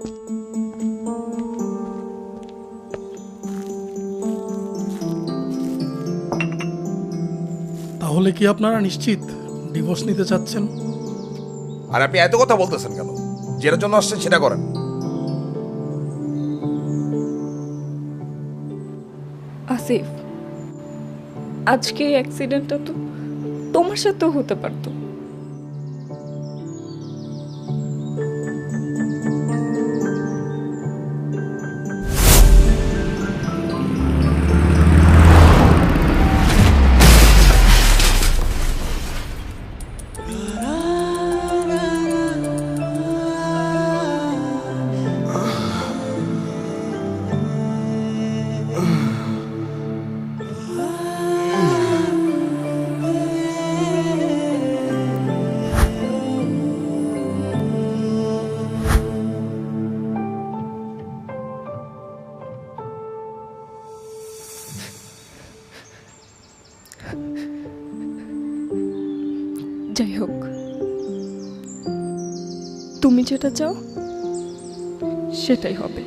তাহলে কি আপনারা নিশ্চিত ডিভোর্স নিতে চাচ্ছেন? আর আপনি এত কথা বলতেছেন কেন? যেটার জন্য আসছেন সেটা করেন। আসিফ, আজকে এই অ্যাক্সিডেন্টটা তো তোমার সাথেও হতে পারতো। যাই হোক, তুমি যেটা চাও সেটাই হবে।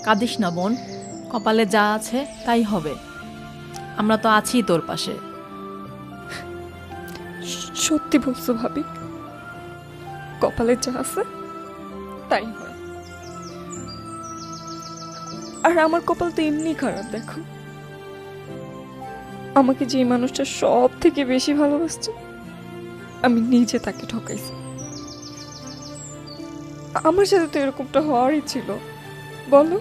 কাঁদিস না বোন, কপালে যা আছে তাই হবে। আমরা তো আছি তোর পাশে। সত্যি বলছো ভাবি, কপালে যা আছে তাই হয়। আর আমার কপাল তো এমনি খারাপ। দেখো, আমাকে যে মানুষটা সব থেকে বেশি ভালোবাসছে, আমি নিজে তাকে ঠকাইছি। আমার সাথে তো এরকমটা হওয়ারই ছিল, বলো?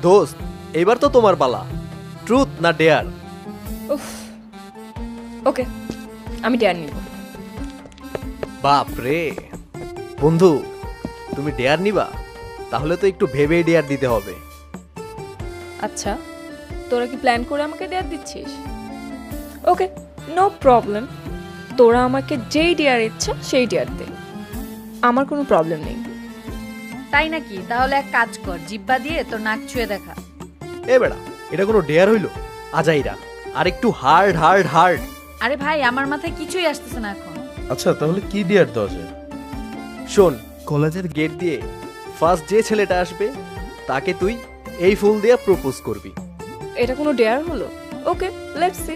দোস্ত, এবার তো তোমার পালা। ট্রুথ না ডেয়ার? উফ, ওকে, আমি ডেয়ার নিব। বাপ রে বন্ধু, তুমি ডেয়ার নিবা? তাহলে তো একটু ভেবে ডেয়ার দিতে হবে। আচ্ছা, তোরা কি প্ল্যান করে আমাকে ডেয়ার দিচ্ছিস? ওকে, নো প্রবলেম। তোরা আমাকে যেই ডেয়ার ইচ্ছা সেই ডেয়ার দে, আমার কোনো প্রবলেম নেই। তাই নাকি? তাহলে এক কাজ কর, জিব্বা দিয়ে তোর নাক ছুঁয়ে দেখা। এ বেড়া, এটা কোনো ডেয়ার হইল? আজাইরা, আর একটু হার্ড হার্ড হার্ড। আরে ভাই, আমার মাথায় কিছুই আসতেছে না এখন। আচ্ছা, তাহলে কি ডিয়ার দেওয়া যায়? শোন, কলেজের গেট দিয়ে ফার্স্ট যে ছেলেটা আসবে তাকে তুই এই ফুল দিয়ে প্রপোজ করবি। এটা কোনো ডেয়ার হলো? ওকে, লেটস সি।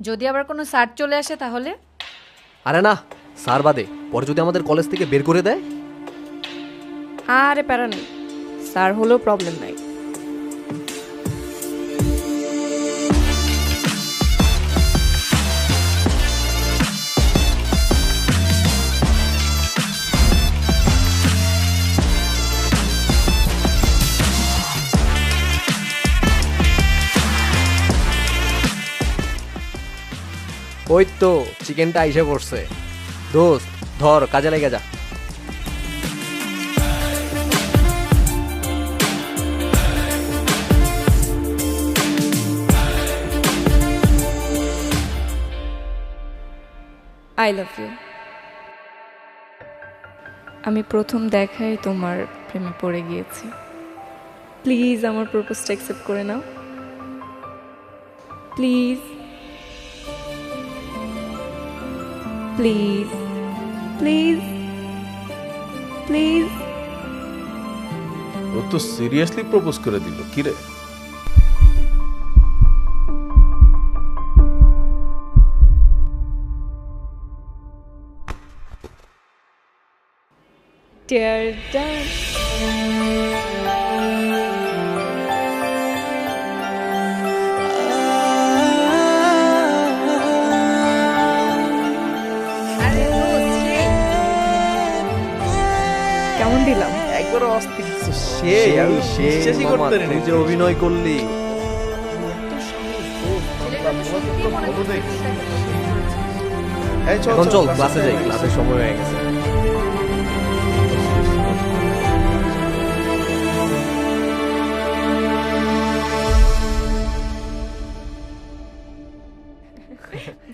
যদি আবার কোনো স্যার চলে আসে তাহলে? আরে না, স্যার বাদে, পরে যদি আমাদের কলেজ থেকে বের করে দেয়? আরে প্যারা নেই, স্যার হলেও প্রবলেম নাই। ওই তো চিকেনটা আইসে পড়ছে। দোস্ত ধর, কাজে লেগে যা। I love you. আমি প্রথম দেখায় তোমার প্রেমে পড়ে গিয়েছি। প্লিজ আমার প্রপোজটা অ্যাকসেপ্ট করে নাও, প্লিজ প্লিজ প্লিজ প্লিজ। ও তো সিরিয়াসলি প্রপোজ করে দিল কি রে? Dear done. আরে দোস্ত, সেই। কেমন দিলাম? একবার অস্থির সেই আমি বিশ্বাসই করতে পারি না যে অভিনয় করলি। ছেলেটা তো সত্যিই মনে হচ্ছে তাকে পছন্দ করেছে। এখন চল ক্লাসে যাই, ক্লাসের সময় হয়ে গেছে।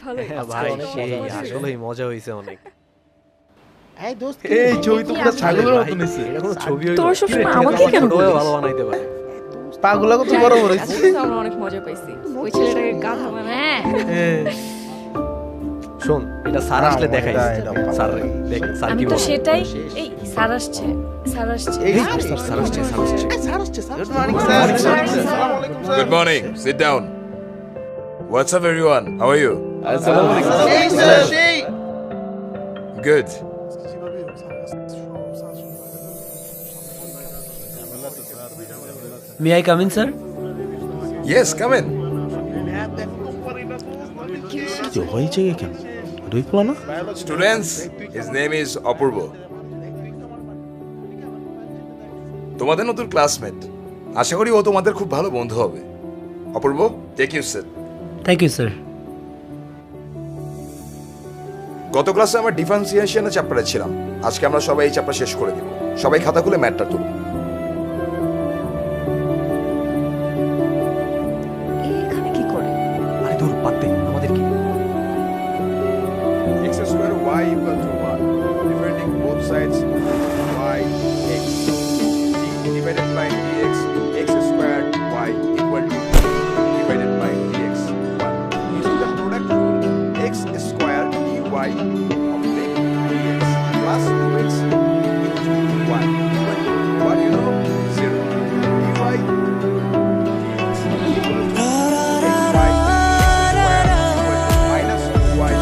ভালো হ্যাঁ ভাই, সেই আসলেই মজা হয়েছে অনেক। এই ছবি তো পুরো ছাগলের মতো নিছে। এটা কোনো ছবি হইলো? তোর সবসময় কিরে, আমাকে কেন ছোটও বলিস? ভালো বানাইতে পারে। পাগুলা কত বড় বড় হইছে। আজকে তো আমরা অনেক মজা পাইছি ওই ছেলেটাকে গাধা বানায়। হ্যাঁ, শোন, এটা স্যার আসলে দেখাই। স্যার দেখ, স্যার আমি কি তো বলে। সেটাই। এই স্যার আসছে, স্যার আসছে। স্যার আসছে, স্যার আসছে। Good morning. Sit down. What's up, everyone? How are you? আসসালামু আলাইকুম। Good. May I come in, sir? Yes, come in. কি হয়েছে কেন? দুই পোলা না? Students, his name is Apurva. তোমাদের নতুন ক্লাসমেট। আশা করি ও তোমাদের খুব ভালো বন্ধু হবে। Apurba, take your seat. Thank you, sir. গত ক্লাসে আমরা ডিফারেন্সিয়েশনের চ্যাপ্টারে ছিলাম। আজকে আমরা সবাই এই চ্যাপ্টার শেষ করে দিব। সবাই খাতা খুলে ম্যাটটা তুলুন। এখানে কি করে? আরে দূর বাদ দে, আমাদের কি? x square y equal to 1 dividing both sides y x d divided by dx x squared y equal to divided by dx 1 using the product rule x squared dy of dx plus 2x into y equal to what you know 0 dy dx equal to x by x squared equal to minus 2y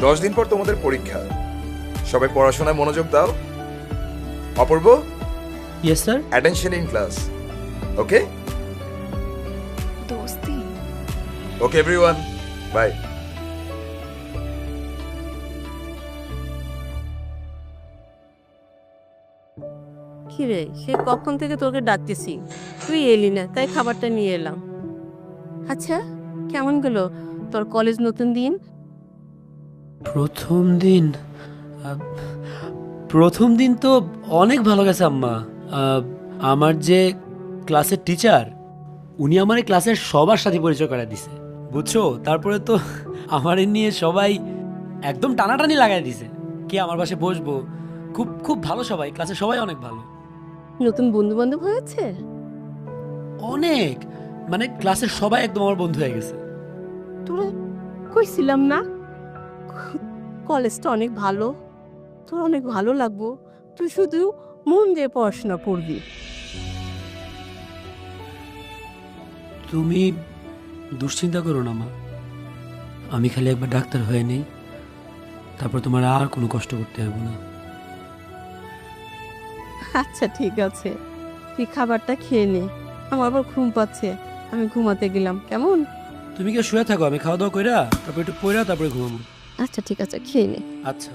দশ দিন পর তোমাদের পরীক্ষা। সবাই পড়াশোনায় মনোযোগ দাও। Apurba, Yes, sir. Attention in class. Okay দোস্তি। Okay everyone, bye. কিরে, সে কখন থেকে তোকে ডাকতেছি, তুই এলি না, তাই খাবারটা নিয়ে এলাম। আচ্ছা, কেমন গেল তোর কলেজ নতুন দিন? প্রথম দিন তো অনেক ভালো গেছে আম্মা। আমার যে ক্লাসের টিচার, উনি আমার এই ক্লাসের সবার সাথে পরিচয় করে দিছে, বুঝছো? তারপরে তো আমার নিয়ে সবাই একদম টানাটানি লাগাই দিছে, কে আমার পাশে বসবো। খুব খুব ভালো সবাই, ক্লাসের সবাই অনেক ভালো। নতুন বন্ধু বান্ধব হয়েছে? অনেক, মানে ক্লাসের সবাই একদম আমার বন্ধু হয়ে গেছে। তোরা কইছিলাম না কলেজটা অনেক ভালো, তোর অনেক ভালো লাগবো, তুই শুধু মন দিয়ে পড়াশোনা করবি। তুমি দুশ্চিন্তা করো না মা, আমি খালি একবার ডাক্তার হয়ে নেই, তারপর তোমার আর কোনো কষ্ট করতে হবে না। আচ্ছা ঠিক আছে, তুই খাবারটা খেয়ে নে, আমার আবার ঘুম পাচ্ছে, আমি ঘুমাতে গেলাম, কেমন? তুমি কি শুয়ে থাকো, আমি খাওয়া দাওয়া কইরা তারপর একটু পইরা তারপরে ঘুমাবো। আচ্ছা ঠিক আছে, খেয়ে নে। আচ্ছা।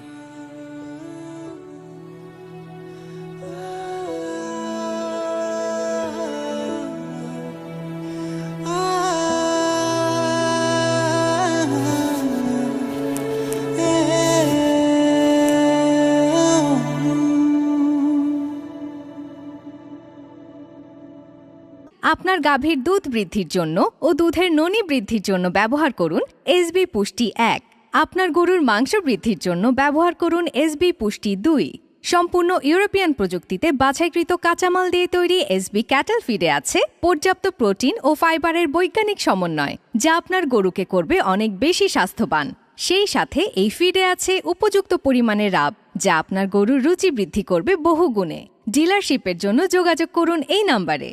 আপনার গাভীর দুধ বৃদ্ধির জন্য ও দুধের ননী বৃদ্ধির জন্য ব্যবহার করুন এসবি পুষ্টি 1। আপনার গরুর মাংস বৃদ্ধির জন্য ব্যবহার করুন এসবি পুষ্টি 2। সম্পূর্ণ ইউরোপিয়ান প্রযুক্তিতে বাছাইকৃত কাঁচামাল দিয়ে তৈরি এসবি ক্যাটল ফিডে আছে পর্যাপ্ত প্রোটিন ও ফাইবারের বৈজ্ঞানিক সমন্বয়, যা আপনার গরুকে করবে অনেক বেশি স্বাস্থ্যবান। সেই সাথে এই ফিডে আছে উপযুক্ত পরিমাণে রাব, যা আপনার গরুর রুচি বৃদ্ধি করবে বহুগুণে। ডিলারশিপের জন্য যোগাযোগ করুন এই নাম্বারে।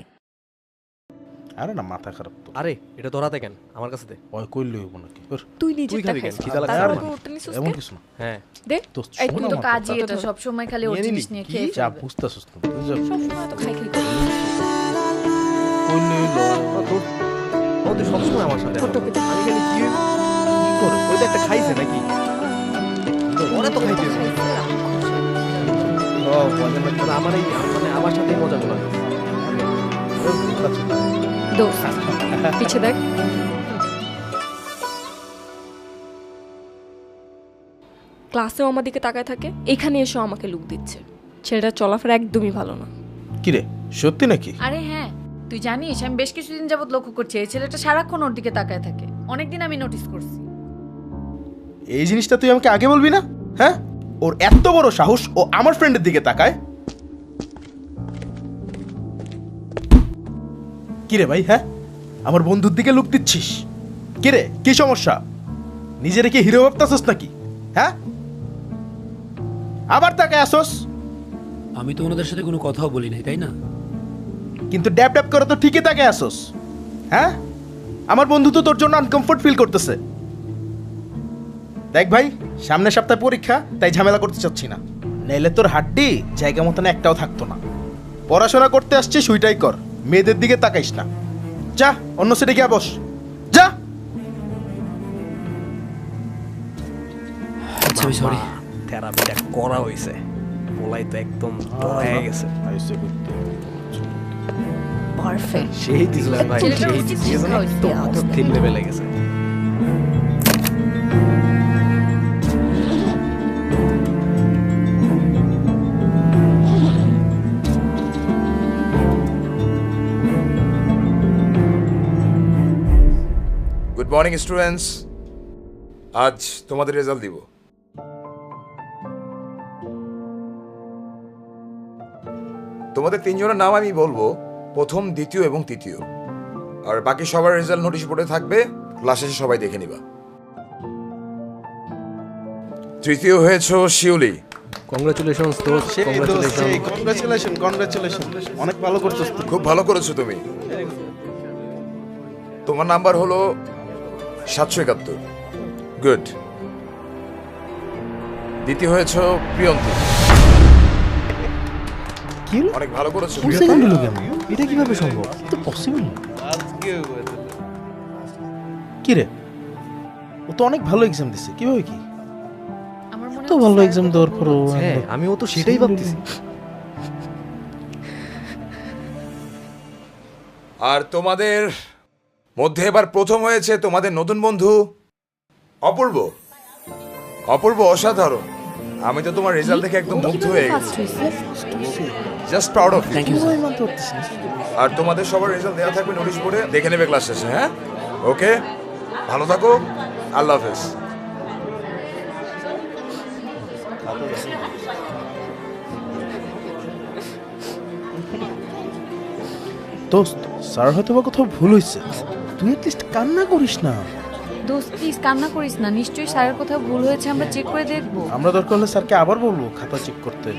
আরে না, মাথা খারাপ তো। আরে এটা তোরাতে কেন, আমার কাছে দে। ওই কইলে হইব নাকি? ওর তুই নিজে তুই খাবি কেন? খিদা লাগছে তারপর আমার। ওটা নিছিস এমন কেন? কিছু না। হ্যাঁ দে তো এই শোন তুই তো আমার কাজই কথা। এটা, সবসময় খালি ওর নিয়ে জিনিস নিলি? নিয়ে কি? খেয়ে যা ফেলবে। বুঝতেছিস না তুই, যা সবসময় তো খাই খাই করিস। কইলে হইলো। ও তুই সবসময় আমার সাথে ছোট পেটে। আমি খালি কি হইব? কি করে? ওই তো একটা খাইছে নাকি? ওরা তো খাইতে হবে। ও মজা লাগে। মানে আমার এই মানে আমার সাথে মজা গুলো দোস্ত পিছে দেখ। ক্লাসেও আমার দিকে তাকায় থাকে, এখানে এসেও আমাকে লুক দিচ্ছে। ছেলেটা চলাফেরা একদমই ভালো না। কি রে, সত্যি নাকি? আরে হ্যাঁ, তুই জানিস আমি বেশ কিছুদিন যাবত লক্ষ্য করছি এই ছেলেটা সারাক্ষণ ওর দিকে তাকায় থাকে। অনেকদিন আমি নোটিস করছি। এই জিনিসটা তুই আমাকে আগে বলবি না? হ্যাঁ, ওর এত বড় সাহস, ও আমার ফ্রেন্ডের দিকে তাকায়। কি রে ভাই, হ্যাঁ আমার বন্ধুর দিকে লুক দিচ্ছিস? কি রে, কি সমস্যা? নিজের কি হিরো ভাবতাছস নাকি? হ্যাঁ, আবার তাকায় আসোস। আমি তো ওনাদের সাথে কোনো কথাও বলি নাই, তাই না? কিন্তু ড্যাপ ড্যাপ করে তো ঠিকই তাকায় আসোস। হ্যাঁ, আমার বন্ধু তো তোর জন্য আনকমফোর্ট ফিল করতেছে। দেখ ভাই, সামনের সপ্তাহে পরীক্ষা, তাই ঝামেলা করতে চাচ্ছি না। নাইলে তোর হাড্ডি জায়গা মতন একটাও থাকতো না। পড়াশোনা করতে আসছিস, ওইটাই কর, মেয়েদের দিকে তাকাইস না। যা অন্য সিটে গিয়ে বস, যা। আচ্ছা আমি সরি। থেরাপিটা করা হয়েছে, বলাই তো একদম হয়ে গেছে। পারফেক্ট। সেই দিছিলাম ভাই, ছেলেটার সেই উচিত দিছিলাম, শিক্ষা হয়েছে। একদম অস্থির লেভেলে গেছে। গুড মর্নিং স্টুডেন্টস, আজ তোমাদের রেজাল্ট দিব। তোমাদের তিনজনের নাম আমি বলবো, প্রথম, দ্বিতীয় এবং তৃতীয়। আর বাকি সবার রেজাল্ট নোটিশ বোর্ডে থাকবে, ক্লাস শেষে সবাই দেখে নিবা। তৃতীয় হয়েছে শিউলি। কংগ্রাচুলেশনস দোস্ত, কংগ্রাচুলেশন। কংগ্রাচুলেশন, কংগ্রাচুলেশন, অনেক ভালো করছিস তুই। খুব ভালো করেছো তুমি। তোমার নাম্বার হলো 771। গুড। দ্বিতীয় হয়েছে প্রিয়ন্তী। কি হলো? অনেক ভালো করেছো কোন প্রিয়ন্তী। সেকেন্ড হলো কেন? এটা কিভাবে সম্ভব? তো পসিবল না। কি রে, ও তো অনেক ভালো এক্সাম দিছে, কিভাবে কি? আমার মনে তো ভালো এক্সাম দেওয়ার পরও হ্যাঁ, আমিও তো সেটাই ভাবতেছি। আর তোমাদের মধ্যে এবার প্রথম হয়েছে তোমাদের নতুন বন্ধু অপূর্ব। অপূর্ব অসাধারণ, আমি তো তোমার রেজাল্ট দেখে একদম মুগ্ধ হয়ে গেছি। Just proud of you. Thank you sir. মানতে পারতেছি না। আর তোমাদের সবার রেজাল্ট দেওয়া থাকবে নোটিশ বোর্ডে, দেখে নেবে ক্লাস শেষে। হ্যাঁ, ওকে, ভালো থাকো, আল্লাহ হাফেজ। দোস্ত, স্যার হয়তো বা কোথাও ভুল হয়েছে, তুই অ্যাটলিস্ট কান্না করিস না। দোস্ত প্লিজ কান্না করিস না, নিশ্চয়ই স্যারের কোথাও ভুল হয়েছে, আমরা চেক করে দেখবো। আমরা দরকার হলে স্যারকে আবার বলবো খাতা চেক করতে,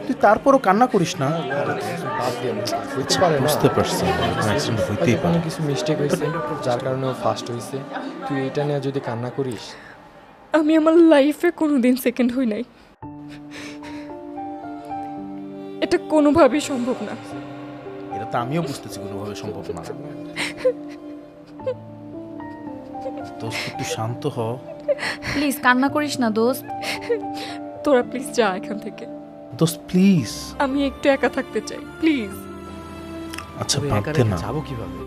তুই তারপরও কান্না করিস না। বুঝতে পারছি, অ্যাক্সিডেন্ট হইতেই পারে। কিছু মিস্টেক হয়েছে যার কারণে ও ফার্স্ট হয়েছে। তুই এটা নিয়ে যদি কান্না করিস, আমি আমার লাইফে কোনোদিন সেকেন্ড হই নাই, এটা কোনোভাবেই সম্ভব না। এটা তো আমিও বুঝতেছি কোনোভাবে সম্ভব না। দোস্ত একটু শান্ত হ। প্লিজ কান্না করিস না দোস্ত। তোরা প্লিজ যা এখান থেকে, দোস্ত প্লিজ। আমি একটু একা থাকতে চাই, প্লিজ। আচ্ছা আমি বাদ একা দে রেখে না। যাবো কিভাবে?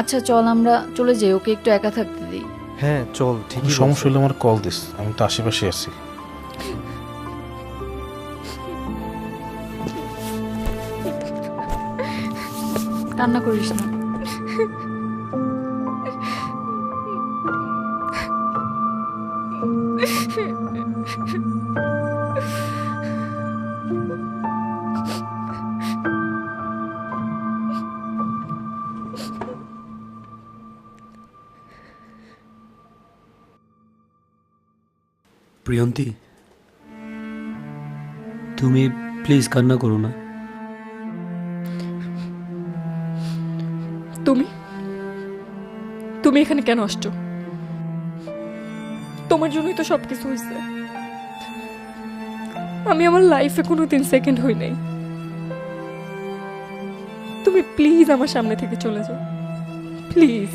আচ্ছা চল আমরা চলে যাই, ওকে একটু একা থাকতে দিই। হ্যাঁ চল, কোনো ঠিকই সমস্যা হলে আমার কল দিস, আমি তো আশেপাশে আছি। কান্না করিস না। প্রিয়ন্তী, তুমি প্লিজ কান্না করো না। তুমি তুমি এখানে কেন আসছো? তোমার জন্যই তো সবকিছু হয়েছে। আমি আমার লাইফে কোনো 3 সেকেন্ড হই নাই। তুমি প্লিজ আমার সামনে থেকে চলে যাও, প্লিজ।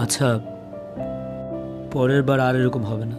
আচ্ছা, পরের বার আর এরকম হবে না।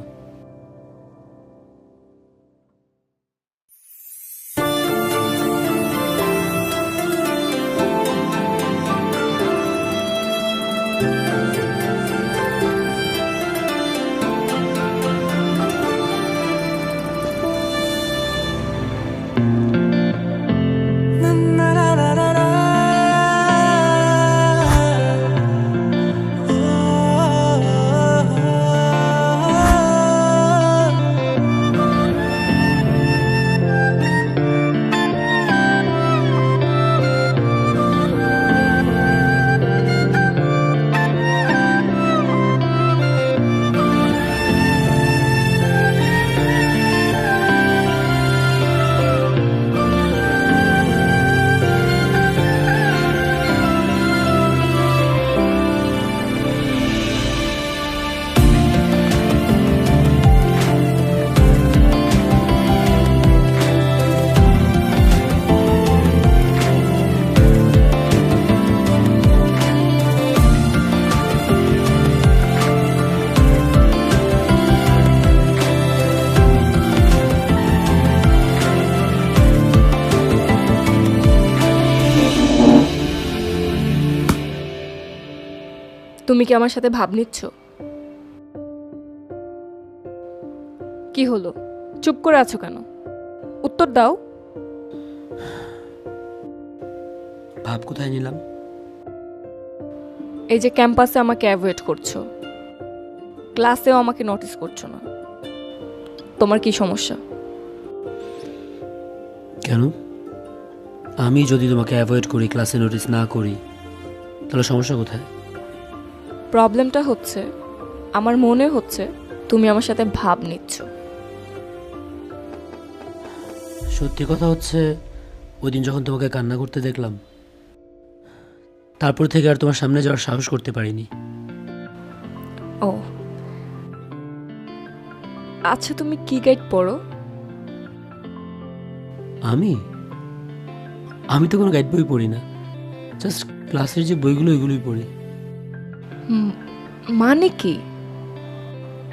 তুমি কি আমার সাথে ভাব নিচ্ছ? কি হলো, চুপ করে আছো কেন? উত্তর দাও। ভাব কোথায় নিলাম? এই যে ক্যাম্পাসে আমাকে অ্যাভয়েড করছো, ক্লাসেও আমাকে নোটিস করছো না। তোমার কি সমস্যা? কেন? আমি যদি তোমাকে অ্যাভয়েড করি, ক্লাসে নোটিস না করি, তাহলে সমস্যা কোথায়? প্রবলেমটা হচ্ছে আমার মনে হচ্ছে তুমি আমার সাথে ভাব নিচ্ছ। সত্যি কথা হচ্ছে, ওই দিন যখন তোমাকে কান্না করতে দেখলাম, তারপর থেকে আর তোমার সামনে যাওয়ার সাহস করতে পারিনি। ও আচ্ছা, তুমি কি গাইড পড়ো? আমি তো কোনো গাইড বই পড়ি না, জাস্ট ক্লাসের যে বইগুলো ওইগুলোই পড়ি। মানে কি,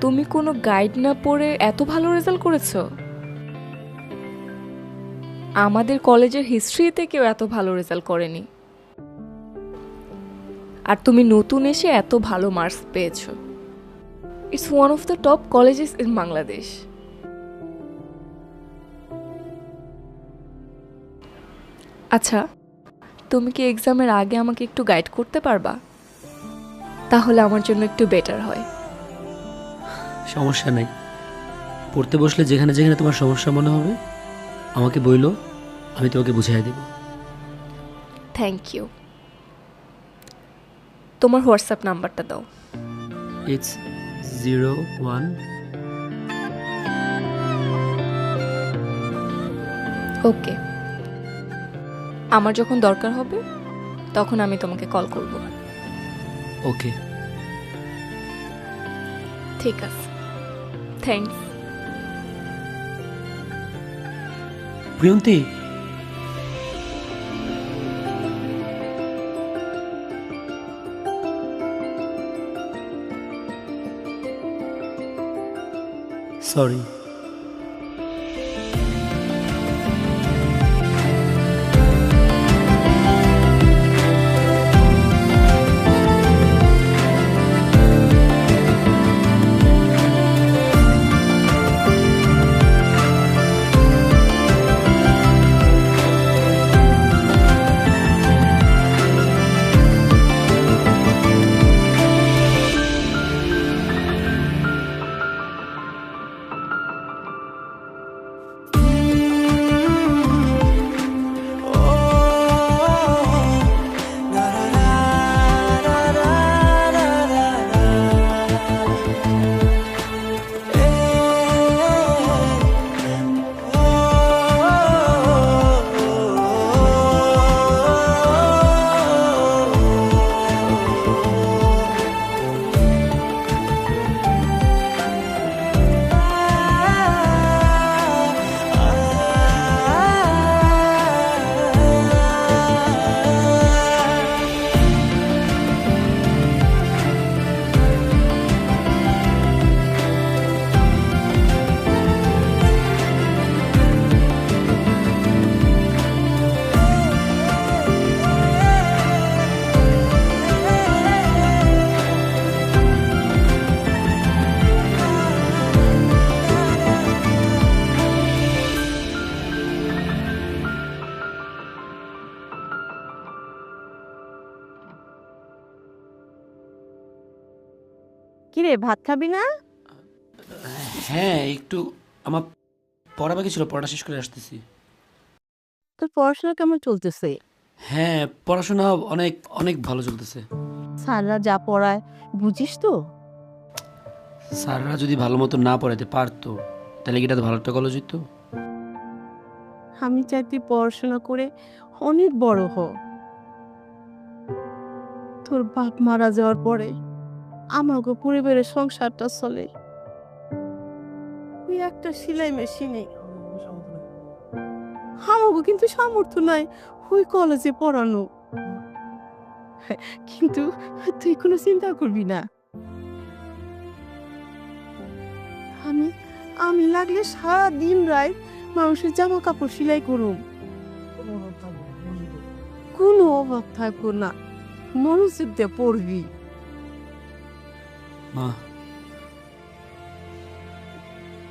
তুমি কোনো গাইড না পড়ে এত ভালো রেজাল্ট করেছো? আমাদের কলেজের হিস্ট্রিতে কেউ এত ভালো রেজাল্ট করেনি, আর তুমি নতুন এসে এত ভালো মার্কস পেয়েছো। It's one of the top colleges in Bangladesh. আচ্ছা, তুমি কি এক্সামের আগে আমাকে একটু গাইড করতে পারবা? তাহলে আমার জন্য একটু বেটার হয়। সমস্যা নাই, পড়তে বসলে যেখানে যেখানে তোমার সমস্যা মনে হবে আমাকে বইলো, আমি তোমাকে বুঝিয়ে দেব। Thank you. তোমার হোয়াটসঅ্যাপ নাম্বারটা দাও। ইটস 01 ওকে, আমার যখন দরকার হবে তখন আমি তোমাকে কল করব। ওকে, ঠিক আছে, থ্যাঙ্কস। প্রিয়ন্তী, সরি। কিরে ভাত খাবি না? হ্যাঁ একটু আমার পড়া বাকি ছিল, পড়া শেষ করে আসতেছি। তোর পড়াশোনা কেমন চলতেছে? হ্যাঁ পড়াশোনা অনেক অনেক ভালো চলতেছে। স্যাররা যা পড়ায় বুঝিস তো? স্যাররা যদি ভালো মতো না পড়াইতে পারতো তাহলে কি এটা ভালো একটা কলেজ হইতো? আমি চাই তুই পড়াশোনা করে অনেক বড় হ। তোর বাপ মারা যাওয়ার পরে আমাকে পরিবারের সংসারটা চলে ওই একটা সেলাই মেশিনে। আমাকে কিন্তু সামর্থ্য নাই ওই কলেজে পড়ানো, কিন্তু তুই কোনো চিন্তা করবি না। আমি আমি লাগলে সারা দিন রাত মানুষের জামা কাপড় সেলাই করুম, কোনো অভাব থাকবো না। মনোযোগ দিয়ে পড়বি। মা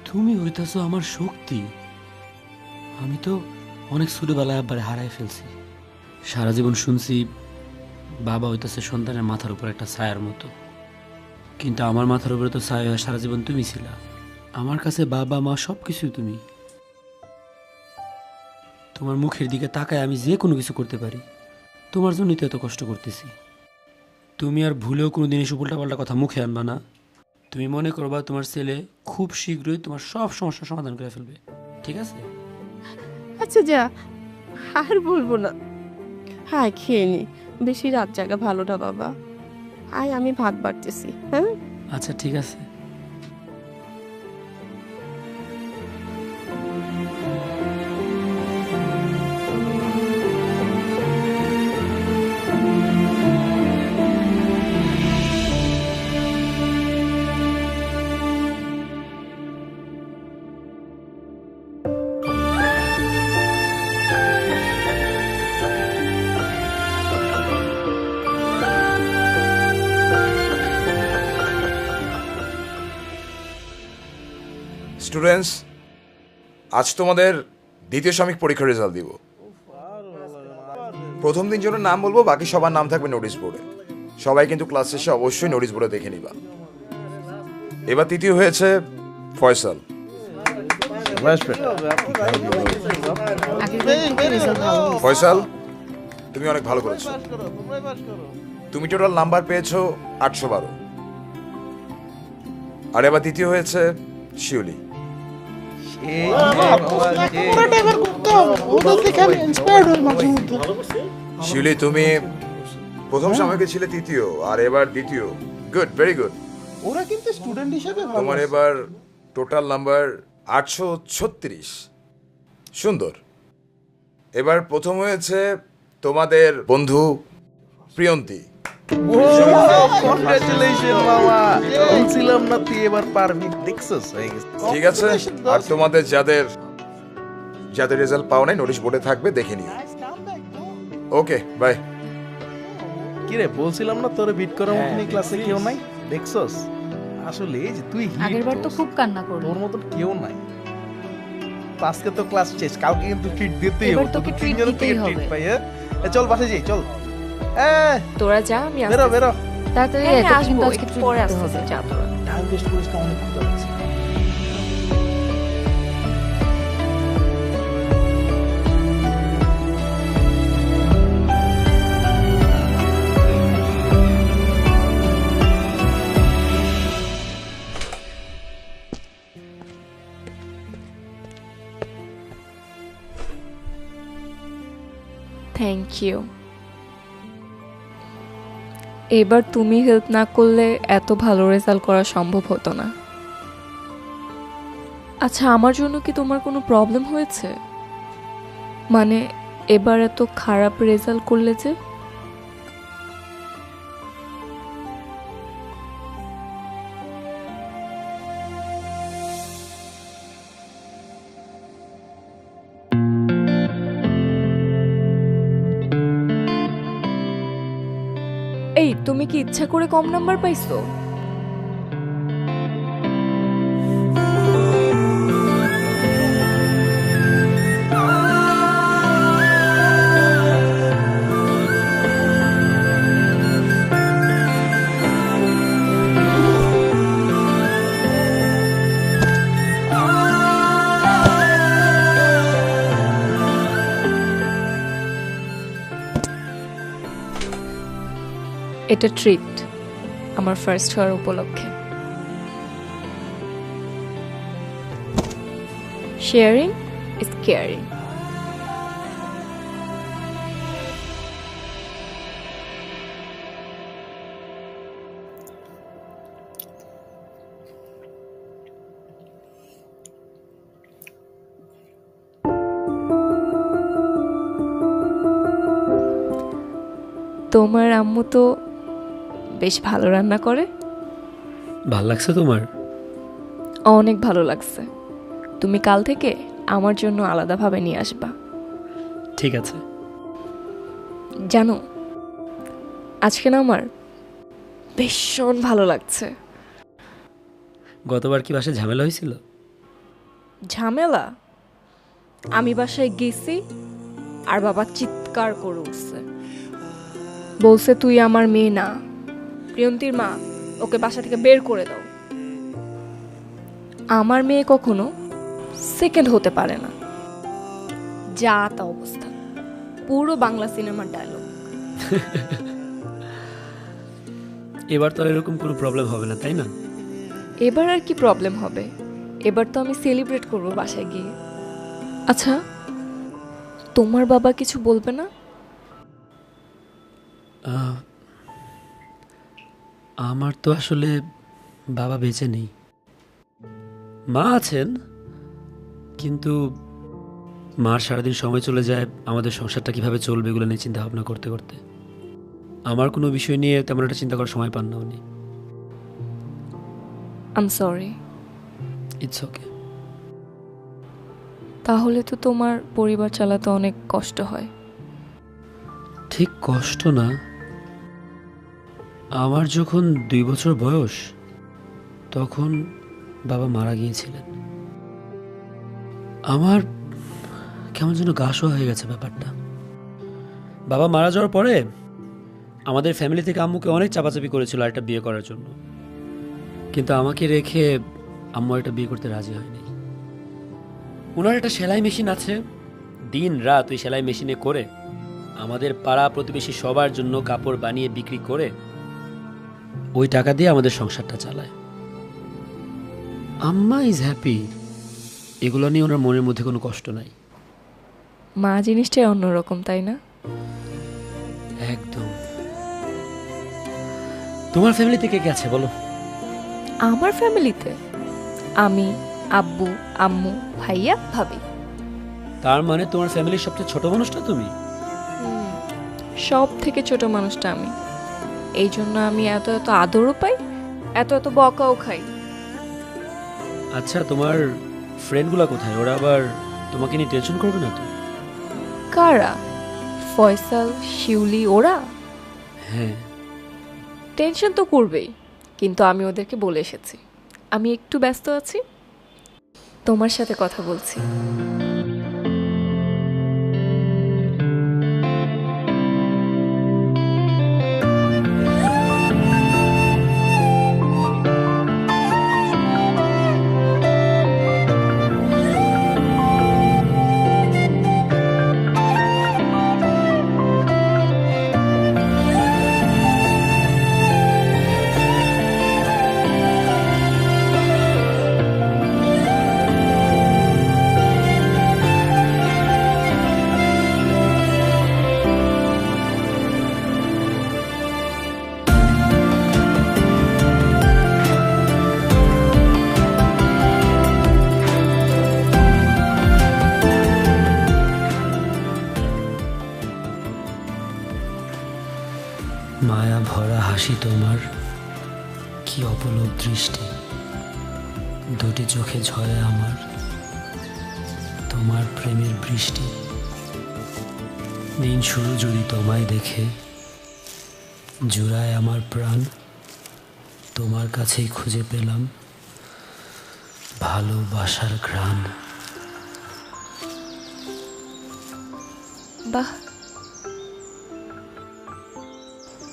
তুমি হইতাছো আমার শক্তি। আমি তো অনেক ছোটবেলায় আব্বারে হারাই ফেলছি। সারা জীবন শুনছি বাবা হইতাছে সন্তানের মাথার উপর একটা ছায়ার মতো, কিন্তু আমার মাথার উপরে তো ছায়া হয়ে সারা জীবন তুমি ছিলা। আমার কাছে বাবা মা সব কিছুই তুমি। তোমার মুখের দিকে তাকায় আমি যে কোনো কিছু করতে পারি। তোমার জন্যই তো এত কষ্ট করতেছি। তুমি আর ভুলেও কোনো দিন এসব উল্টাপাল্টা কথা মুখে আনবা না। তুমি মনে করবা তোমার ছেলে খুব শীঘ্রই তোমার সব সমস্যার সমাধান করে ফেলবে, ঠিক আছে? আচ্ছা যা, আর বলবো না। হায় খেয়ে নি, বেশি রাত জায়গা ভালো না বাবা। আয় আমি ভাত বাড়তেছি। হ্যাঁ আচ্ছা ঠিক আছে। স্টুডেন্টস, আজ তোমাদের দ্বিতীয় সাময়িক পরীক্ষার রেজাল্ট দিব। প্রথম দিন জন্য নাম বলবো, বাকি সবার নাম থাকবে নোটিশ বোর্ডে। সবাই কিন্তু ক্লাস শেষে অবশ্যই নোটিশ বোর্ডে দেখে নিবা। এবার তৃতীয় হয়েছে ফয়সাল। ফয়সাল, তুমি অনেক ভালো করেছো। তুমি টোটাল নাম্বার পেয়েছো 812। আর এবার তৃতীয় হয়েছে শিউলি। শিউলি, তুমি প্রথম সাময়িকে ছিলে তৃতীয় আর এবার দ্বিতীয়। Good, very good. ওরা কিন্তু স্টুডেন্ট হিসেবে তোমার এবার টোটাল নাম্বার 836। সুন্দর। এবার প্রথম হয়েছে তোমাদের বন্ধু প্রিয়ন্তী। কনগ্রাচুলেশন মামা, বলছিলাম না তুই এবার পারবি, দেখছস হয়ে গেছে। ঠিক আছে, আর তোমাদের যাদের যাদের রেজাল্ট পাও নাই নোটিশ বোর্ডে থাকবে, দেখে নিও। ওকে, বাই। কিরে বলছিলাম না তোরে বিট করার মতন এই ক্লাসে কেউ নাই, দেখছস? আসলে এই যে তুই আগেরবার তো খুব কান্না করলো। তোর মতন কেউ নাই। আজকে তো ক্লাস শেষ, কালকে কিন্তু ট্রিট দিতেই এবার হবে। তোকে treat দিতেই হবে। ভাই চল বাসে যাই, চল। তোরা যা, আমি বেরো বেরো। তাড়াতাড়ি হ্যাঁ, আয়, তোকে আসবো, কিন্তু আজকে একটু treat পরে দিতে আসতেছি, হবে। যা তোরা। টাইম ওয়েস্ট করিস না, অনেক ক্ষুধা লাগছে। Thank you. এবার তুমি হেল্প না করলে এত ভালো রেজাল্ট করা সম্ভব হতো না। আচ্ছা, আমার জন্য কি তোমার কোনো প্রবলেম হয়েছে? মানে এবার এত খারাপ রেজাল্ট করলে যে? এই, তুমি কি ইচ্ছা করে কম নাম্বার পাইছো? এটা ট্রিট আমার ফার্স্ট হওয়ার উপলক্ষে। Sharing is caring. তোমার আম্মু তো বেশ ভালো রান্না করে। ভাল লাগছে তোমার? অনেক ভালো লাগছে। তুমি কাল থেকে আমার জন্য আলাদাভাবে নিয়ে আসবা। ঠিক আছে। জানো, আজকে না আমার ভীষণ ভালো লাগছে। গতবার কি বাসায় ঝামেলা হয়েছিল? ঝামেলা? আমি বাসায় গেছি আর বাবা চিৎকার করে উঠছে, বলছে তুই আমার মেয়ে না, প্রিয়ন্তীর মা, ওকে বাসা থেকে বের করে দাও। আমার মেয়ে কখনো সেকেন্ড হতে পারে না। যা তা অবস্থা, পুরো বাংলা সিনেমার ডায়লগ। এবার তো আর এরকম কোনো প্রবলেম হবে না, তাই না? এবার আর কি প্রবলেম হবে? এবার তো আমি সেলিব্রেট করবো বাসায় গিয়ে। আচ্ছা, তোমার বাবা কিছু বলবে না? আমার তো আসলে বাবা বেঁচে নেই। মা আছেন, কিন্তু মার সারাদিন সময় চলে যায় আমাদের সংসারটা কিভাবে চলবে এগুলো নিয়ে চিন্তা ভাবনা করতে করতে। আমার কোনো বিষয় নিয়ে তেমন একটা চিন্তা করার সময় পান না উনি। I am sorry. It's okay. তাহলে তো তোমার পরিবার চালাতে অনেক কষ্ট হয়। ঠিক কষ্ট না, আমার যখন 2 বছর বয়স তখন বাবা মারা গিয়েছিলেন। আমার কেমন যেন গা শোয়া হয়ে গেছে ব্যাপারটা। বাবা মারা যাওয়ার পরে আমাদের ফ্যামিলি থেকে আম্মুকে অনেক চাপাচাপি করেছিল একটা বিয়ে করার জন্য, কিন্তু আমাকে রেখে আম্মু একটা বিয়ে করতে রাজি হয়নি। ওনার একটা সেলাই মেশিন আছে, দিন রাত ওই সেলাই মেশিনে করে আমাদের পাড়া প্রতিবেশী সবার জন্য কাপড় বানিয়ে বিক্রি করে ওই টাকা দিয়ে আমাদের সংসারটা চালায়। আম্মা ইজ হ্যাপি, এগুলো নিয়ে ওনার মনের মধ্যে কোনো কষ্ট নাই। মা জিনিসটাই অন্যরকম, তাই না? একদম। তোমার ফ্যামিলিতে কে কে আছে বলো? আমার ফ্যামিলিতে আমি, আব্বু, আম্মু, ভাইয়া, ভাবি। তার মানে তোমার ফ্যামিলির সবচেয়ে ছোট মানুষটা তুমি? সব থেকে ছোট মানুষটা আমি। এই জন্য আমি এত এত আদরও পাই, এত এত বকাও খাই। আচ্ছা, তোমার ফ্রেন্ডগুলো কোথায়? ওরা আবার তোমাকে নিয়ে টেনশন করবে না তো? কারা? ফয়সাল, শিউলি, ওরা? হ্যাঁ। টেনশন তো করবেই, কিন্তু আমি ওদেরকে বলে এসেছি আমি একটু ব্যস্ত আছি, তোমার সাথে কথা বলছি। মায়া ভরা হাসি তোমার, কি অপলক দৃষ্টি, দুটি চোখে ঝরে আমার তোমার প্রেমের বৃষ্টি। দিন শুরু যদি তোমায় দেখে, জুড়ায় আমার প্রাণ, তোমার কাছেই খুঁজে পেলাম ভালোবাসার ঘ্রাণ। বাহ,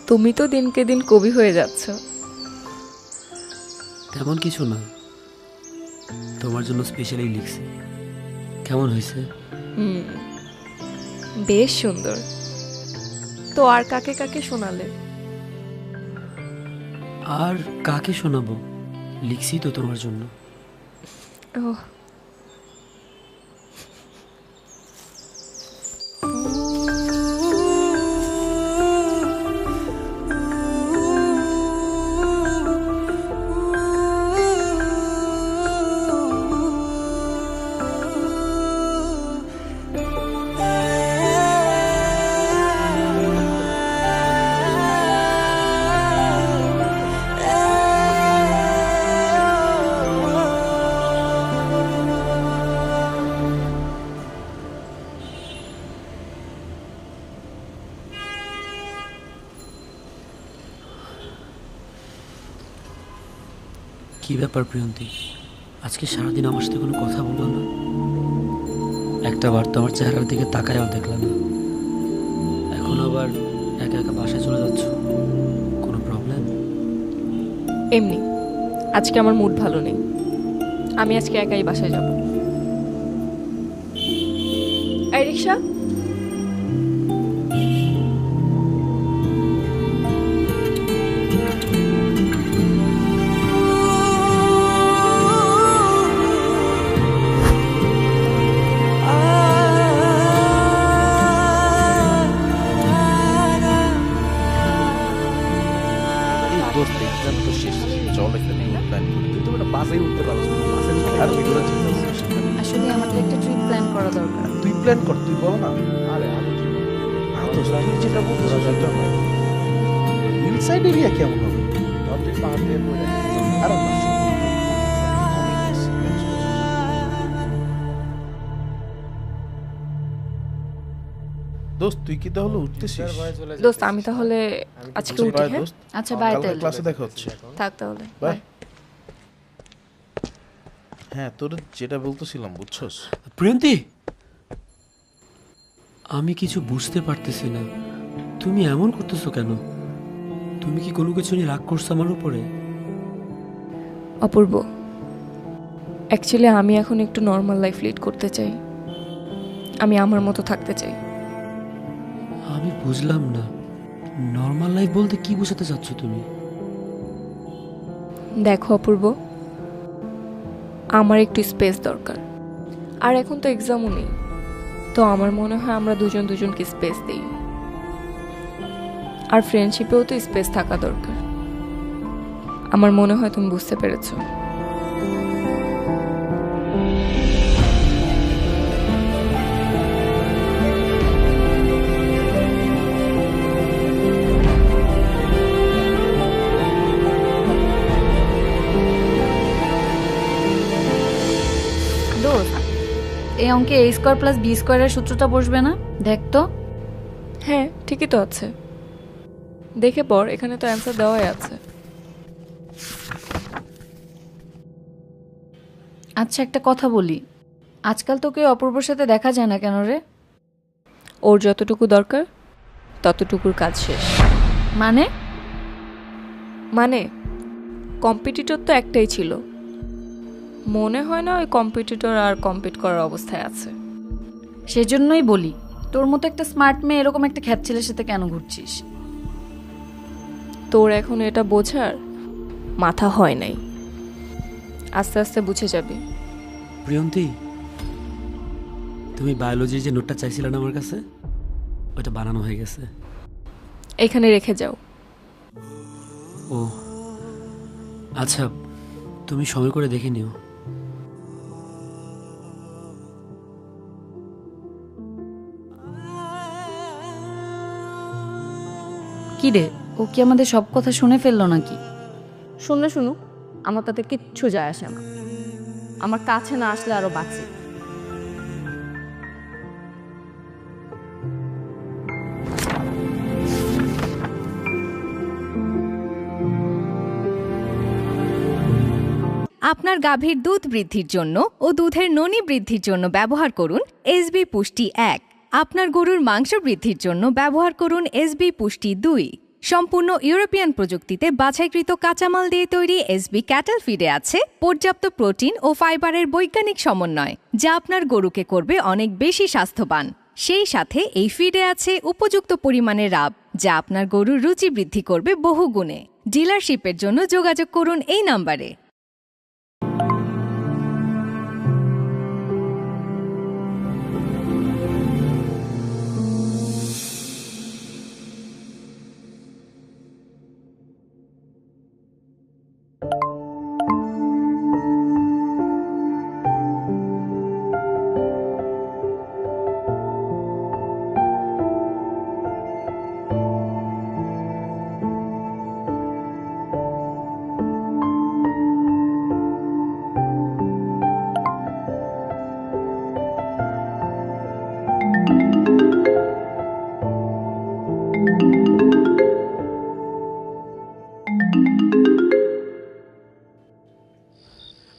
তুমি তো দিনকে দিন কবি হয়ে যাচ্ছ। তেমন কিছু না, তোমার জন্য স্পেশালি লিখছি। কেমন হয়েছে? বেশ সুন্দর। তো আর কাকে কাকে শোনালে? আর কাকে শোনাবো? লিখছি তো তোমার জন্য। ওহ, কি ব্যাপার প্রিয়ন্তী, আজকে সারাদিন আমার সাথে কোনো কথা বললো না? একটা বার তো আমার চেহারার দিকে তাকায়ও দেখলাম না। এখন আবার একা একা বাসায় চলে যাচ্ছ, কোনো প্রবলেম? এমনি আজকে আমার মুড ভালো নেই, আমি আজকে একাই বাসায় যাব। এই রিক্সা, দোস্ত এক্সাম তো শেষ, চল একটা প্ল্যান করি। তুই তো একটা বাসেই উঠতে পারছ না, বাসের আর ভিতরে চিন্তা করিস না। আসলে আমাদের একটা ট্রিপ প্ল্যান করা দরকার। তুই প্ল্যান কর, তুই বল না। আরে আমি কি তুই যেটা বলছিস সেটা ইনসাইড এরিয়া কেমন হবে? ধর তুই পাহাড় দিয়ে পড়ে আর দোস্ত তুই কি তাহলে উঠতেছিস? দোস্ত আমি তাহলে আজকে উঠি। বাই হ্যাঁ, দোস্ত, আচ্ছা বাই কালকে তাহলে। ক্লাসে দেখা হচ্ছে। থাক তাহলে। বাই। হ্যাঁ, তোর যেটা বলতেছিলাম বুঝছস? প্রিয়ন্তী, আমি কিছু বুঝতে পারতেছি না, তুমি এমন করতেছো কেন? তুমি কি কোনো কিছু নিয়ে রাগ করছো আমার উপরে? অপূর্ব, অ্যাকচুয়ালি আমি এখন একটু নর্মাল লাইফ লিড করতে চাই, আমি আমার মতো থাকতে চাই। আমি বুঝলাম না, নর্মাল লাইফ বলতে কি বোঝাতে চাচ্ছ তুমি? দেখো অপূর্ব, আমার একটু স্পেস দরকার, আর এখন তো এক্সামও নেই, তো আমার মনে হয় আমরা দুজন দুজনকে স্পেস দিই। আর ফ্রেন্ডশিপেও তো স্পেস থাকা দরকার। আমার মনে হয় তুমি বুঝতে পেরেছো। দোস্ত, এই অঙ্কে a স্কোয়ার প্লাস b স্কোয়ারের সূত্রটা বসবে না? দেখ তো। হ্যাঁ, ঠিকই তো আছে, দেখে পর, এখানে তো অ্যান্সার দেওয়াই আছে। আচ্ছা একটা কথা বলি, আজকাল তোকে অপূর্বর সাথে দেখা যায় না কেন রে? ওর যতটুকু দরকার ততটুকুর কাজ শেষ। মানে? মানে কম্পিটিটর তো একটাই ছিল, মনে হয় না ওই কম্পিটিটর আর কম্পিট করার অবস্থায় আছে। সেজন্যই বলি, তোর মতো একটা স্মার্ট মেয়ে এরকম একটা খ্যাত ছেলের সাথে কেন ঘুরছিস? তোর এখন এটা বোঝার মাথা হয় নাই, আস্তে আস্তে বুঝে যাবি। প্রিয়ন্তী, তুমি বায়োলজির যে নোটটা চাইছিলে না আমার কাছে, ওটা বানানো হয়ে গেছে। এখানে রেখে যাও। ও আচ্ছা, তুমি সময় করে দেখে নিও। কি রে, ও কি আমাদের সব কথা শুনে ফেললো নাকি? শুনলে শুনুক, আমার তাতে কিচ্ছু যায় আসে না। আমার কাছে না আসলে আরো বাঁচি। আপনার গাভীর দুধ বৃদ্ধির জন্য ও দুধের ননী বৃদ্ধির জন্য ব্যবহার করুন এসবি পুষ্টি 1। আপনার গরুর মাংস বৃদ্ধির জন্য ব্যবহার করুন এসবি পুষ্টি 2। সম্পূর্ণ ইউরোপিয়ান প্রযুক্তিতে বাছাইকৃত কাঁচামাল দিয়ে তৈরি এসবি ক্যাটল ফিডে আছে পর্যাপ্ত প্রোটিন ও ফাইবারের বৈজ্ঞানিক সমন্বয়, যা আপনার গরুকে করবে অনেক বেশি স্বাস্থ্যবান। সেই সাথে এই ফিডে আছে উপযুক্ত পরিমাণে রাব, যা আপনার গরুর রুচি বৃদ্ধি করবে বহুগুণে। ডিলারশিপের জন্য যোগাযোগ করুন এই নম্বরে।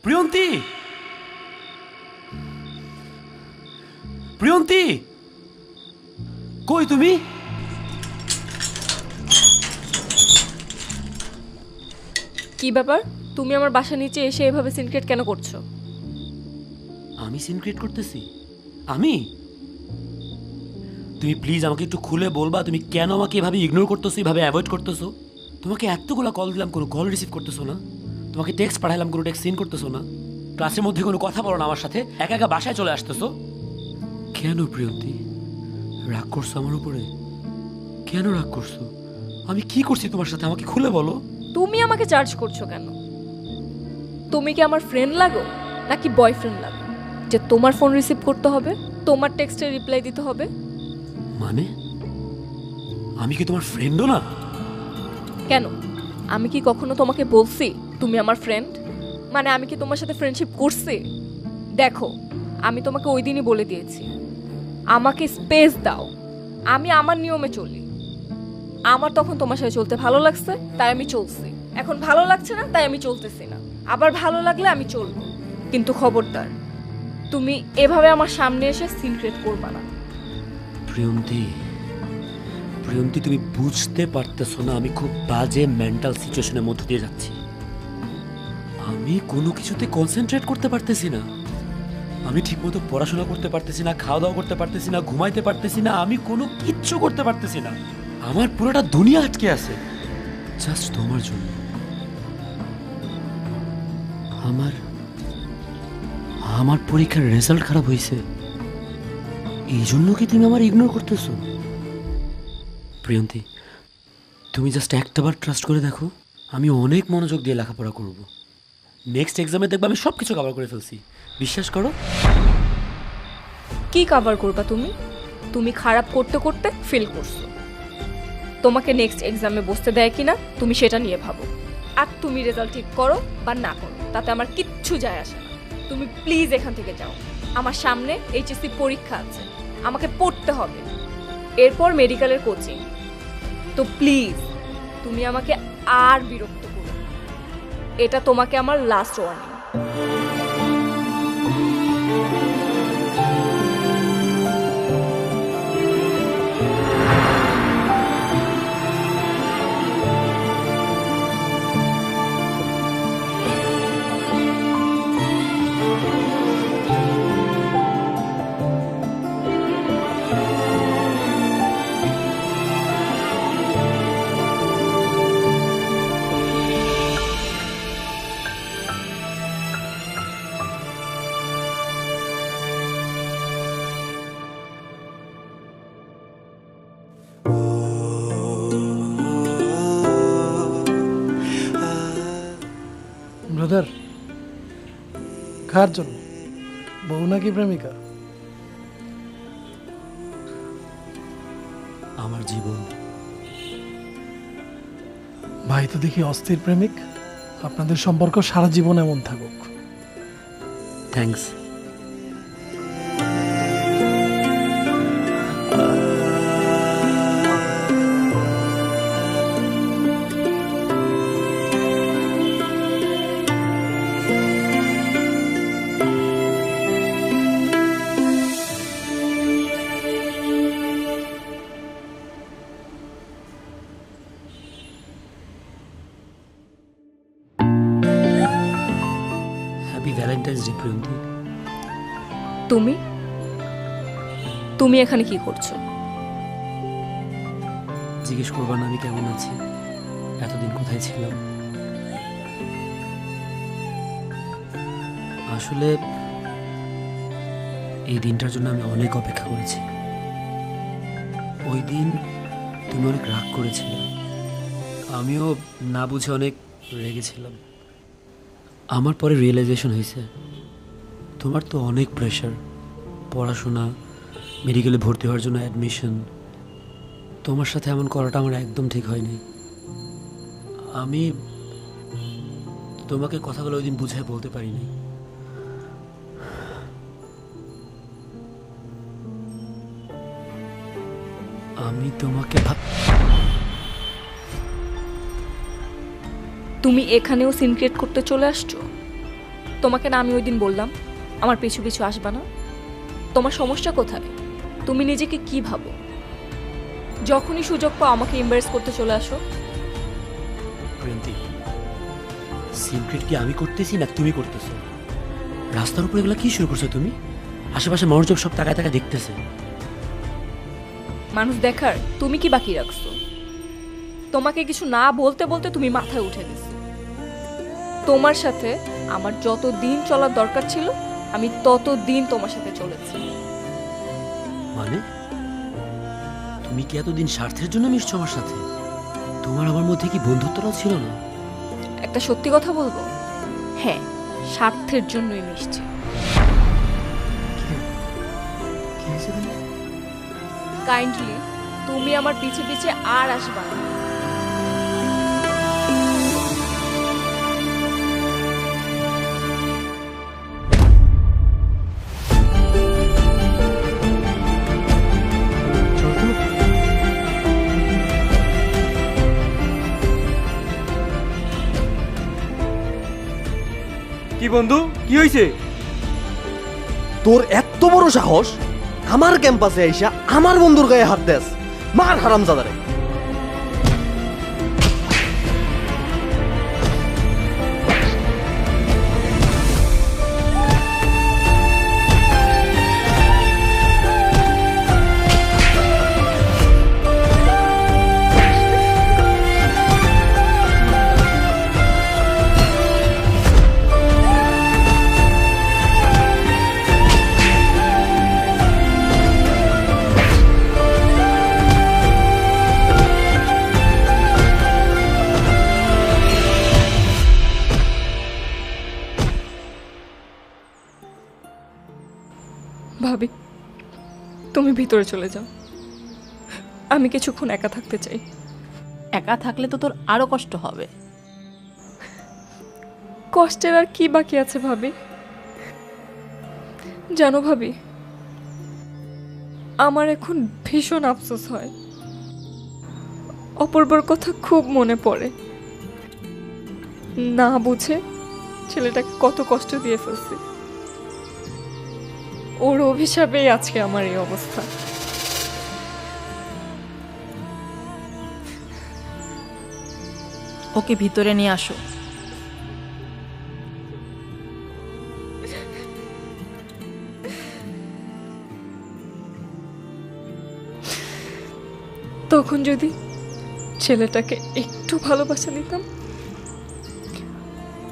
প্রিয়ন্তী, প্রিয়ন্তী, কই তুমি? কি ব্যাপার, তুমি আমার বাসা নিচে এসে এভাবে সিনক্রেট কেন করছো? আমি সিন ক্রিয়েট করতেছি? আমি? তুমি প্লিজ আমাকে একটু খুলে বলবা তুমি কেন আমাকে এভাবে ইগনোর করতেছো, এভাবে অ্যাভয়েড করতেছো? তোমাকে এতগুলো কল দিলাম, কোনো কল রিসিভ করতেছো না। তোমাকে টেক্সট পাঠালাম, কোনো টেক্সট সিন করতেছো না। ক্লাসের মধ্যে কোনো কথা বলো না আমার সাথে, একা একা বাসায় চলে আসতেছো কেন? প্রিয়ন্তী, রাগ করছো আমার উপরে? কেন রাগ করছো? আমি কি করছি তোমার সাথে, আমাকে খুলে বলো। তুমি আমাকে চার্জ করছো কেন? তুমি কি আমার ফ্রেন্ড লাগো নাকি বয়ফ্রেন্ড লাগো যে তোমার ফোন রিসিভ করতে হবে, তোমার টেক্সটে রিপ্লাই দিতে হবে? মানে আমি কি তোমার ফ্রেন্ডও না? কেন, আমি কি কখনো তোমাকে বলছি তুমি আমার ফ্রেন্ড? মানে আমি কি তোমার সাথে ফ্রেন্ডশিপ করছি? দেখো, আমি তোমাকে ওই দিনই বলে দিয়েছি, আমাকে স্পেস দাও, আমি আমার নিয়মে চলি। আমার তখন তোমার সাথে চলতে ভালো লাগছে তাই আমি চলছি, এখন ভালো লাগছে না তাই আমি চলতেছি না। আবার ভালো লাগলে আমি চলবো, কিন্তু খবরদার তুমি এভাবে আমার সামনে এসে সিন ক্রিয়েট করবা না। প্রিয়ন্তী, প্রিয়ন্তী, তুমি বুঝতে পারতেছো না আমি খুব বাজে মেন্টাল সিচুয়েশনের মধ্যে দিয়ে যাচ্ছি। আমি কোনো কিছুতে কনসেন্ট্রেট করতে পারতেছি না। আমি ঠিকমতো পড়াশোনা করতে পারতেছি না, খাওয়া দাওয়া করতে পারতেছি না, ঘুমাইতে পারতেছি না, আমি কোনো কিচ্ছু করতে পারতেছি না। আমার পুরোটা দুনিয়া আটকে আছে জাস্ট তোমার জন্য। আমার পরীক্ষার রেজাল্ট খারাপ হয়েছে, এই জন্য কি তুমি আমার ইগনোর করতেছো? প্রিয়ন্তী, তুমি জাস্ট একটাবার ট্রাস্ট করে দেখো, আমি অনেক মনোযোগ দিয়ে লেখাপড়া করব। নেক্সট এক্সামে দেখবে আমি সব কিছু কভার করে ফেলছি, বিশ্বাস করো। কি কভার করবা তুমি? তুমি খারাপ করতে করতে ফেল করছো। তোমাকে নেক্সট এক্সামে বসতে দেয় কিনা তুমি সেটা নিয়ে ভাবো। আর তুমি রেজাল্ট ঠিক করো বা না করো তাতে আমার কিচ্ছু যায় আসে না। তুমি প্লিজ এখান থেকে যাও, আমার সামনে এইচএসসি পরীক্ষা আছে, আমাকে পড়তে হবে, এরপর মেডিকেলের কোচিং। তো প্লিজ তুমি আমাকে আর বিরক্ত করো না। এটা তোমাকে আমার লাস্ট ওয়ার্নিং। ব্রাদার, কার জন্য? বউ নাকি প্রেমিকা? আমার জীবন। ভাই তো দেখি অস্থির প্রেমিক, আপনাদের সম্পর্ক সারা জীবন এমন থাকুক। Thanks. Happy Valentine's day Priyanti. তুমি তুমি এখানে কি করছো? জিজ্ঞেস করবা না আমি কেমন আছি? এতদিন কোথায় ছিলাম। আসলে এই দিনটার জন্য আমি অনেক অপেক্ষা করেছি। ওই দিন তুমি অনেক রাগ করেছিলে, আমিও না বুঝে অনেক রেগেছিলাম। আমার পরে রিয়েলাইজেশন হয়েছে তোমার তো অনেক প্রেশার, পড়াশোনা, মেডিকেলে ভর্তি হওয়ার জন্য অ্যাডমিশন। তোমার সাথে এমন করাটা আমার একদম ঠিক হয়নি। আমি তোমাকে কথাগুলো ওই দিন বুঝায় বলতে পারিনি। আমি তোমাকে তুমি এখানেও সিন ক্রিয়েট করতে চলে আসছো। তোমাকে না আমি ওই দিন বললাম আমার পিছু পিছু আসবা না? তোমার সমস্যা কোথায়? তুমি নিজেকে কি ভাবো? যখনই সুযোগ পাও আমাকে এম্বারেস করতে চলে আসো। প্রিয়ন্তি, সিক্রেট কি আমি করতেছি না তুমি করতেছো? রাস্তার উপরে এগুলো কি শুরু করছো তুমি? আশেপাশে মানুষজন সব তাকায় তাকায় দেখতেছে। মানুষ দেখার তুমি কি বাকি রাখছো? তোমাকে কিছু না বলতে বলতে তুমি মাথায় উঠে গেছো। তোমার সাথে আমার যত দিন চলার দরকার ছিল আমি তত দিন তোমার সাথে চলেছি। মানে তুমি কি এতদিন স্বার্থের জন্য মিশছো আমার সাথে? তোমার আমার মধ্যে কি বন্ধুত্বটাও ছিল না? একটা সত্যি কথা বলবো, হ্যাঁ, স্বার্থের জন্যই মিশছি। কাইন্ডলি তুমি আমার পিছে পিছে আর আসবা না। কি বন্ধু, কি হয়েছে? তোর এত বড় সাহস আমার ক্যাম্পাসে আইসা আমার বন্ধুর গায়ে হাত দেস? মার হারামজাদারে। ভাবি, তুমি ভিতরে চলে যাও, আমি কিছুক্ষণ একা থাকতে চাই। একা থাকলে তো তোর আরো কষ্ট হবে। কষ্টের আর কি বাকি আছে ভাবি? জানো ভাবি, আমার এখন ভীষণ আফসোস হয়। অপূর্বর কথা খুব মনে পড়ে। না বুঝে ছেলেটাকে কত কষ্ট দিয়ে ফেলছি। ওর অভিশাপেই আজকে আমার এই অবস্থা। ওকে ভিতরে নিয়ে আসো। তখন যদি ছেলেটাকে একটু ভালোবাসা দিতাম,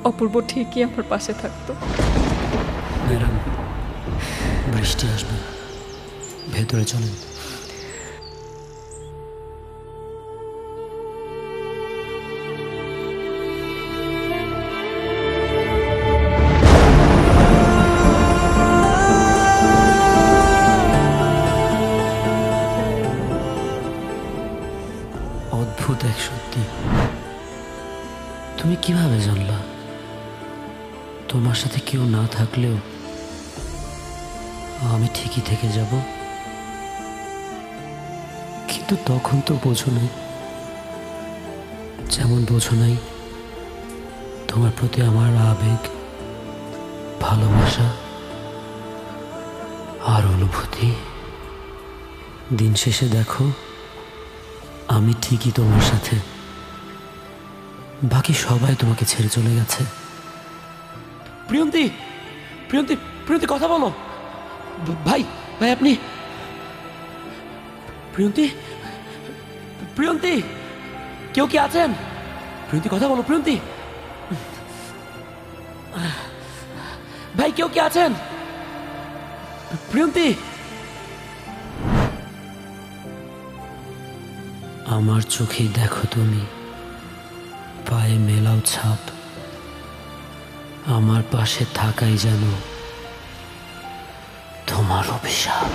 অপূর্ব ঠিকই আমার পাশে থাকতো। ম্যাডাম, বৃষ্টি আসবে, ভেতরে চলেন। অদ্ভুত এক সত্যি। তুমি কিভাবে জানলা তোমার সাথে কেউ না থাকলেও আমি ঠিকই থেকে যাব? কিন্তু তখন তো বোঝো নাই, যেমন বোঝো নাই তোমার প্রতি আমার আবেগ, ভালোবাসা আর অনুভূতি। দিন শেষে দেখো আমি ঠিকই তোমার সাথে, বাকি সবাই তোমাকে ছেড়ে চলে গেছে। প্রিয়ন্তি, প্রিয়ন্তি, প্রিয়ন্তি, কথা বলো। ভাই, ভাই আপনি? প্রিয়ন্তি, প্রিয়ন্তি, কেউ কি আছেন? প্রিয়ন্তি কথা বলো, প্রিয়ন্তি। ভাই কেউ কি আছেন? প্রিয়ন্তি, আমার চোখেই দেখো তুমি, পায়ে মেলাও ছাপ, আমার পাশে থাকাই যেন তোমার অভিশাপ।